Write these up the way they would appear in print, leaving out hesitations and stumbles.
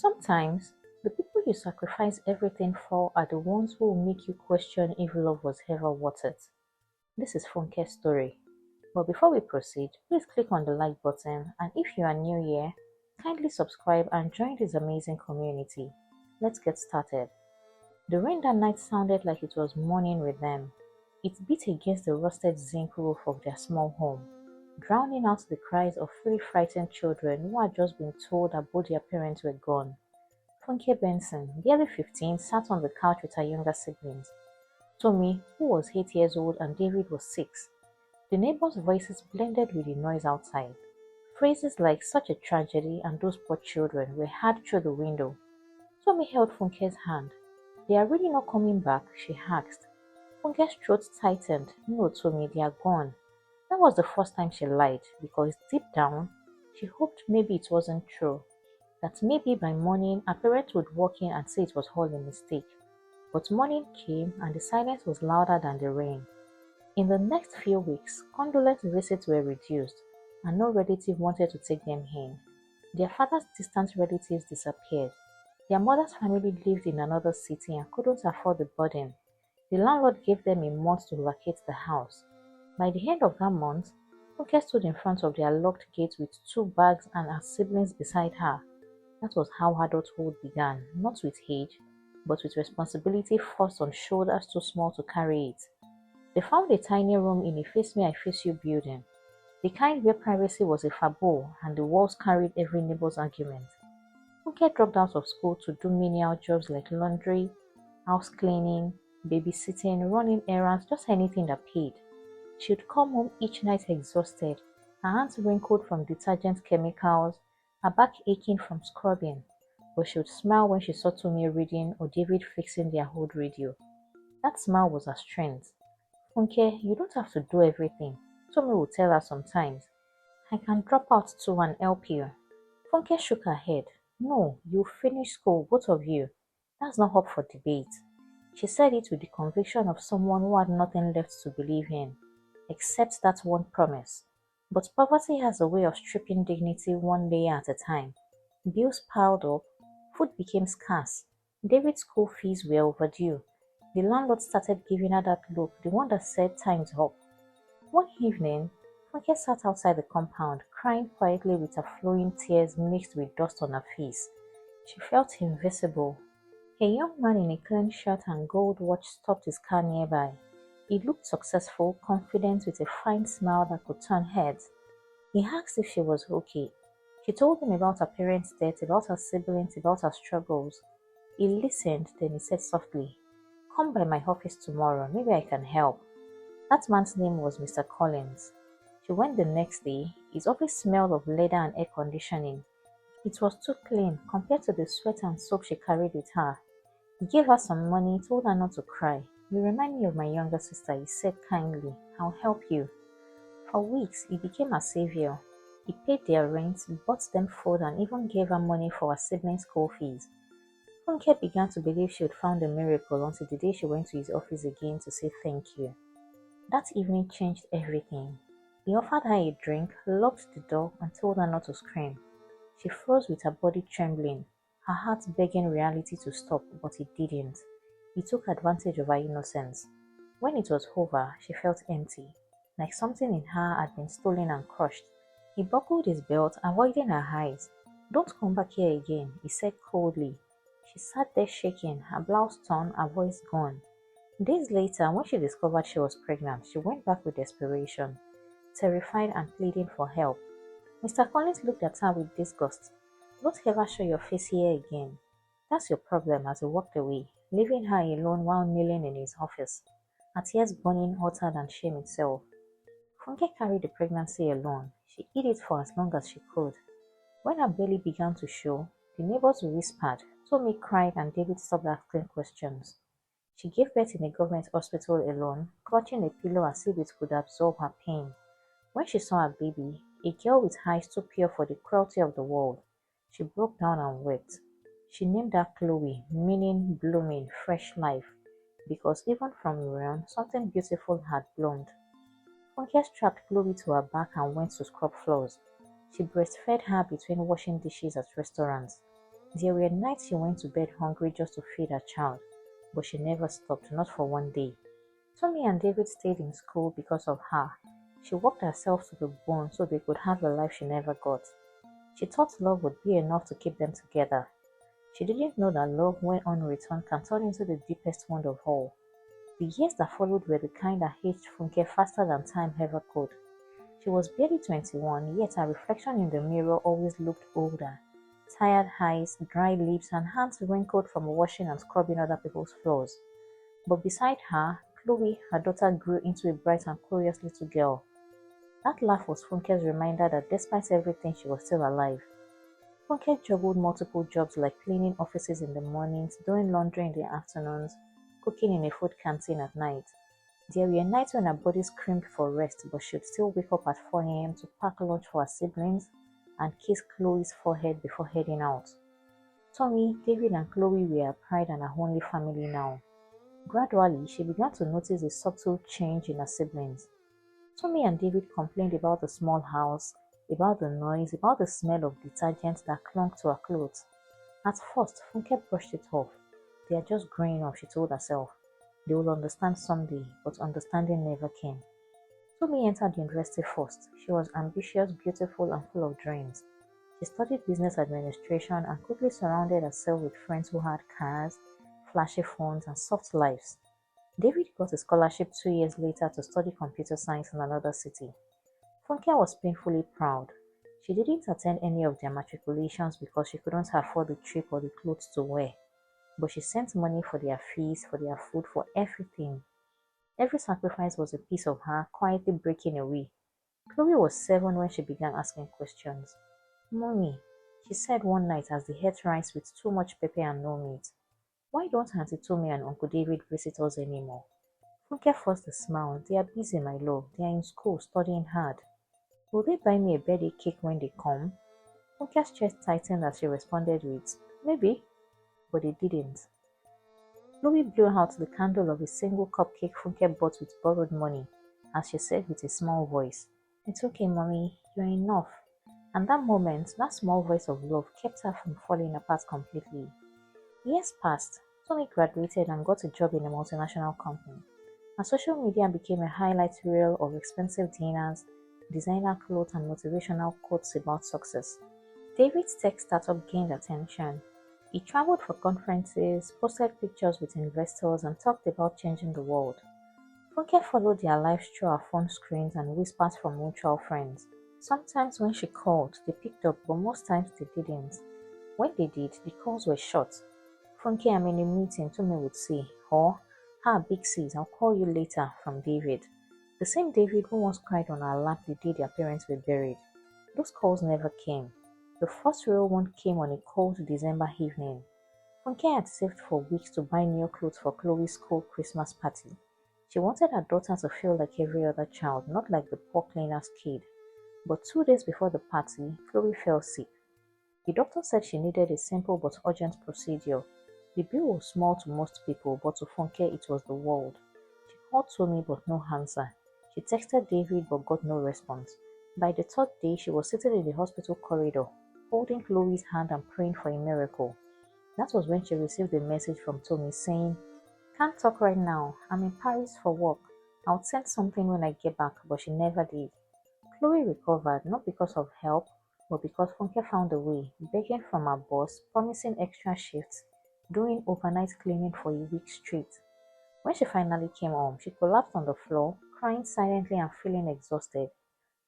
Sometimes, the people you sacrifice everything for are the ones who will make you question if love was ever worth it. This is Funke's story. But before we proceed, please click on the like button, and if you are new here, kindly subscribe and join this amazing community. Let's get started. The rain that night sounded like it was mourning with them. It beat against the rusted zinc roof of their small home, drowning out the cries of three frightened children who had just been told that both their parents were gone. Funke Benson, barely 15, sat on the couch with her younger siblings. Tommy, who was 8 years old, and David was 6. The neighbors' voices blended with the noise outside. Phrases like "such a tragedy" and "those poor children" were heard through the window. Tommy held Funke's hand. "They are really not coming back?" she asked. Funke's throat tightened. "No, Tommy, they are gone." That was the first time she lied, because deep down, she hoped maybe it wasn't true. That maybe by morning, her parents would walk in and say it was all a mistake. But morning came, and the silence was louder than the rain. In the next few weeks, condolence visits were reduced, and no relative wanted to take them in. Their father's distant relatives disappeared. Their mother's family lived in another city and couldn't afford the burden. The landlord gave them a month to vacate the house. By the end of that month, Funke stood in front of their locked gate with 2 bags and her siblings beside her. That was how adulthood began, not with age, but with responsibility forced on shoulders too small to carry it. They found a tiny room in a face me I face you building, the kind where privacy was a taboo and the walls carried every neighbor's argument. Funke dropped out of school to do menial jobs like laundry, house cleaning, babysitting, running errands, just anything that paid. She would come home each night exhausted, her hands wrinkled from detergent chemicals, her back aching from scrubbing, but she would smile when she saw Tommy reading or David fixing their old radio. That smile was her strength. "Funke, you don't have to do everything," Tommy would tell her sometimes. "I can drop out too and help you." Funke shook her head. "No, you finish school, both of you. That's not up for debate." She said it with the conviction of someone who had nothing left to believe in, except that one promise. But poverty has a way of stripping dignity one layer at a time. Bills piled up, food became scarce, David's school fees were overdue. The landlord started giving her that look, the one that said time's up. One evening, Funke sat outside the compound, crying quietly with her flowing tears mixed with dust on her face. She felt invisible. A young man in a clean shirt and gold watch stopped his car nearby. He looked successful, confident, with a fine smile that could turn heads. He asked if she was okay. She told him about her parents' death, about her siblings, about her struggles. He listened, then he said softly, "Come by my office tomorrow, maybe I can help." That man's name was Mr. Collins. She went the next day. His office smelled of leather and air conditioning. It was too clean compared to the sweat and soap she carried with her. He gave her some money, told her not to cry. "You remind me of my younger sister," he said kindly. "I'll help you." For weeks, he became her savior. He paid their rent, bought them food, and even gave her money for her siblings' school fees. Funke began to believe she had found a miracle until the day she went to his office again to say thank you. That evening changed everything. He offered her a drink, locked the door, and told her not to scream. She froze with her body trembling, her heart begging reality to stop, but it didn't. He took advantage of her innocence. When it was over, she felt empty, like something in her had been stolen and crushed. He buckled his belt, avoiding her eyes. "Don't come back here again," he said coldly. She sat there shaking, her blouse torn, her voice gone. Days later, when she discovered she was pregnant, she went back with desperation, terrified and pleading for help. Mr. Collins looked at her with disgust. "Don't ever show your face here again." "That's your problem," as he walked away, leaving her alone while kneeling in his office, her tears burning hotter than shame itself. Funke carried the pregnancy alone. She hid it for as long as she could. When her belly began to show, the neighbors whispered, Tommy cried, and David stopped asking questions. She gave birth in a government hospital alone, clutching a pillow as if it could absorb her pain. When she saw her baby, a girl with eyes too pure for the cruelty of the world, she broke down and wept. She named her Chloe, meaning blooming, fresh life, because even from ruin, something beautiful had bloomed. Funke strapped Chloe to her back and went to scrub floors. She breastfed her between washing dishes at restaurants. There were nights she went to bed hungry just to feed her child, but she never stopped, not for one day. Tommy and David stayed in school because of her. She worked herself to the bone so they could have a life she never got. She thought love would be enough to keep them together. She didn't know that love, when unreturned, can turn into the deepest wound of all. The years that followed were the kind that aged Funke faster than time ever could. She was barely 21, yet her reflection in the mirror always looked older. Tired eyes, dry lips, and hands wrinkled from washing and scrubbing other people's floors. But beside her, Chloe, her daughter, grew into a bright and curious little girl. That laugh was Funke's reminder that despite everything, she was still alive. Funke juggled multiple jobs like cleaning offices in the mornings, doing laundry in the afternoons, cooking in a food canteen at night. There were nights when her body screamed for rest, but she'd still wake up at 4 a.m. to pack lunch for her siblings and kiss Chloe's forehead before heading out. Tommy, David, and Chloe were her pride and her only family now. Gradually, she began to notice a subtle change in her siblings. Tommy and David complained about the small house, about the noise, about the smell of detergent that clung to her clothes. At first, Funke brushed it off. They are just growing up, she told herself. They will understand someday, but understanding never came. Tommy entered university first. She was ambitious, beautiful, and full of dreams. She studied business administration and quickly surrounded herself with friends who had cars, flashy phones, and soft lives. David got a scholarship 2 years later to study computer science in another city. Funke was painfully proud. She didn't attend any of their matriculations because she couldn't afford the trip or the clothes to wear, but she sent money for their fees, for their food, for everything. Every sacrifice was a piece of her quietly breaking away. Chloe was 7 when she began asking questions. Mommy, she said one night as they ate rice with too much pepper and no meat. Why don't Auntie Tommy and Uncle David visit us anymore? Funke forced a smile. They are busy, my love. They are in school studying hard. Will they buy me a birthday cake when they come? Funke's chest tightened as she responded with, maybe, but they didn't. Chloe blew out the candle of a single cupcake Funke bought with borrowed money as she said with a small voice, It's okay, mommy, you're enough. And that moment, that small voice of love kept her from falling apart completely. Years passed. Tommy graduated and got a job in a multinational company. And social media became a highlight reel of expensive dinners, designer clothes, and motivational quotes about success. David's tech startup gained attention. He traveled for conferences, posted pictures with investors, and talked about changing the world. Funke followed their lives through her phone screens and whispers from mutual friends. Sometimes when she called, they picked up, but most times they didn't. When they did, the calls were short. Funke, I'm in a meeting, Tommy would say, or, big sis, I'll call you later, from David. The same David who once cried on her lap the day their parents were buried. Those calls never came. The first real one came on a cold December evening. Funke had saved for weeks to buy new clothes for Chloe's school Christmas party. She wanted her daughter to feel like every other child, not like the poor cleaner's kid. But 2 days before the party, Chloe fell sick. The doctor said she needed a simple but urgent procedure. The bill was small to most people, but to Funke it was the world. She called Tommy but no answer. She texted David but got no response. By the third day, she was sitting in the hospital corridor, holding Chloe's hand and praying for a miracle. That was when she received a message from Tommy saying, Can't talk right now. I'm in Paris for work. I'll send something when I get back, but she never did. Chloe recovered, not because of help, but because Funke found a way, begging from her boss, promising extra shifts, doing overnight cleaning for a week straight. When she finally came home, she collapsed on the floor, crying silently and feeling exhausted.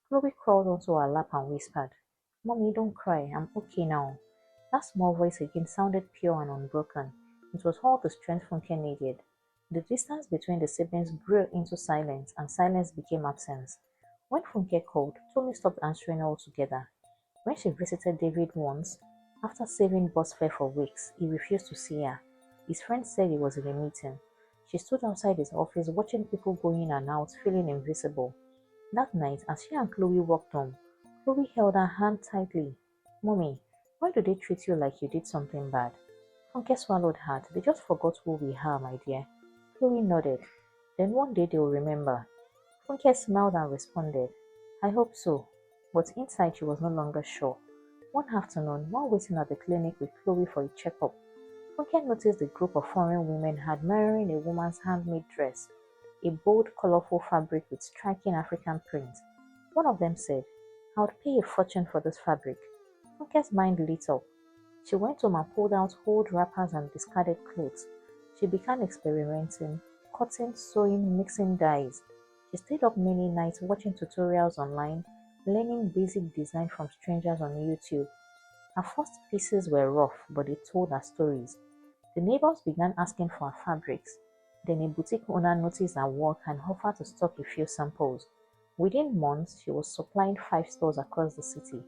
Chloe crawled onto her lap and whispered, Mommy, don't cry, I'm okay now. That small voice again sounded pure and unbroken. It was all the strength Funke needed. The distance between the siblings grew into silence, and silence became absence. When Funke called, Tommy stopped answering altogether. When she visited David once, after saving bus fare for weeks, he refused to see her. His friend said he was in a meeting. She stood outside his office watching people go in and out, feeling invisible. That night, as she and Chloe walked home, Chloe held her hand tightly. Mommy, why do they treat you like you did something bad? Funke swallowed hard. They just forgot who we are, my dear. Chloe nodded. Then one day they will remember. Funke smiled and responded, I hope so. But inside she was no longer sure. One afternoon, while waiting at the clinic with Chloe for a checkup, Funke noticed a group of foreign women admiring a woman's handmade dress, a bold, colorful fabric with striking African print. One of them said, "I would pay a fortune for this fabric." Funke's mind lit up. She went home and pulled out old wrappers and discarded clothes. She began experimenting, cutting, sewing, mixing dyes. She stayed up many nights watching tutorials online, learning basic design from strangers on YouTube. Her first pieces were rough, but they told her stories. The neighbors began asking for her fabrics. Then a boutique owner noticed her work and offered to stock a few samples. Within months, she was supplying 5 stores across the city.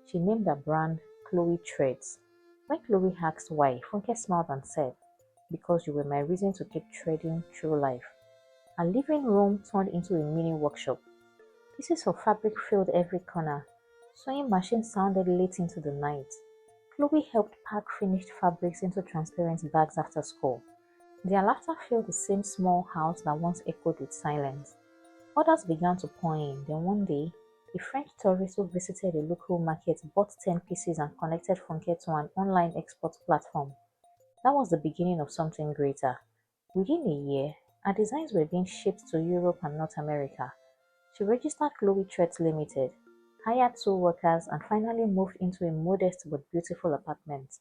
She named her brand Chloe Threads. When Chloe asked why, Funke smiled and said, "Because you were my reason to keep threading through life." Her living room turned into a mini workshop. Pieces of fabric filled every corner. Sewing machines sounded late into the night. Chloe helped pack finished fabrics into transparent bags after school. Their laughter filled the same small house that once echoed with silence. Others began to pour in. Then one day, a French tourist who visited a local market bought 10 pieces and connected Funke to an online export platform. That was the beginning of something greater. Within a year, her designs were being shipped to Europe and North America. She registered Chloe Threads Limited, hired 2 workers, and finally moved into a modest but beautiful apartment.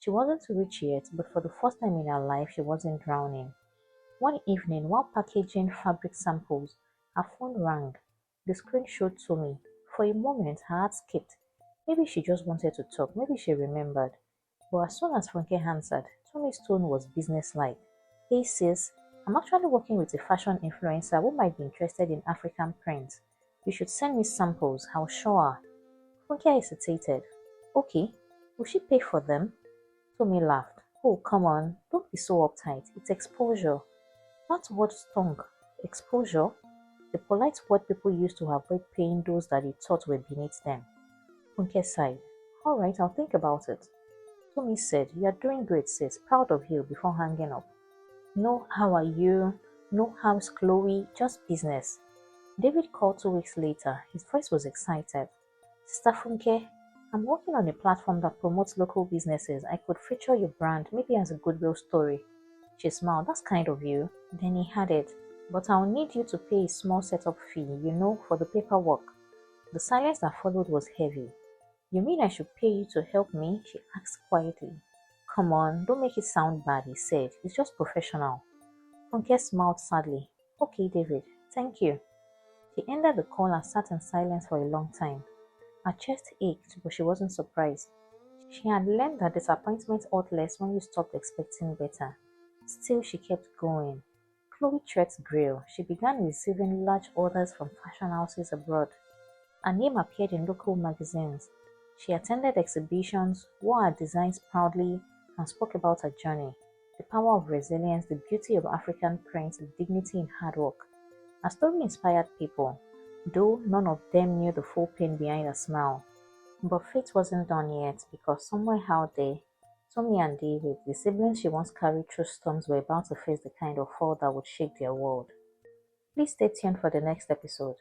She wasn't rich yet, but for the first time in her life, she wasn't drowning. One evening, while packaging fabric samples, her phone rang. The screen showed Tommy. For a moment, her heart skipped. Maybe she just wanted to talk, maybe she remembered. But as soon as Funke answered, Tommy's tone was businesslike. "Hey sis, I'm actually working with a fashion influencer who might be interested in African prints. You should send me samples, I'll show her." Funke hesitated. "Okay, will she pay for them?" Tommy laughed. "Oh, come on, don't be so uptight. It's exposure." That word stung. Exposure? The polite word people use to avoid paying those that they thought were beneath them. Funke sighed. "All right, I'll think about it." Tommy said, "You are doing great, sis. Proud of you," before hanging up. "No, how are you? No, how's Chloe? Just business." David called 2 weeks later. His voice was excited. "Sister Funke, I'm working on a platform that promotes local businesses. I could feature your brand, maybe as a goodwill story." She smiled. "That's kind of you." Then he added, "But I'll need you to pay a small setup fee, for the paperwork." The silence that followed was heavy. "You mean I should pay you to help me?" she asked quietly. "Come on, don't make it sound bad," he said. "It's just professional." Funke smiled sadly. "Okay, David, thank you." She ended the call and sat in silence for a long time. Her chest ached, but she wasn't surprised. She had learned that disappointment hurt less when you stopped expecting better. Still, she kept going. Chloe Threads grew. She began receiving large orders from fashion houses abroad. Her name appeared in local magazines. She attended exhibitions, wore her designs proudly, and spoke about her journey. The power of resilience, the beauty of African print, the dignity in hard work. Her story inspired people, though none of them knew the full pain behind her smile. But fate wasn't done yet, because somewhere out there, Tommy and David, the siblings she once carried through storms, were about to face the kind of fall that would shake their world. Please stay tuned for the next episode.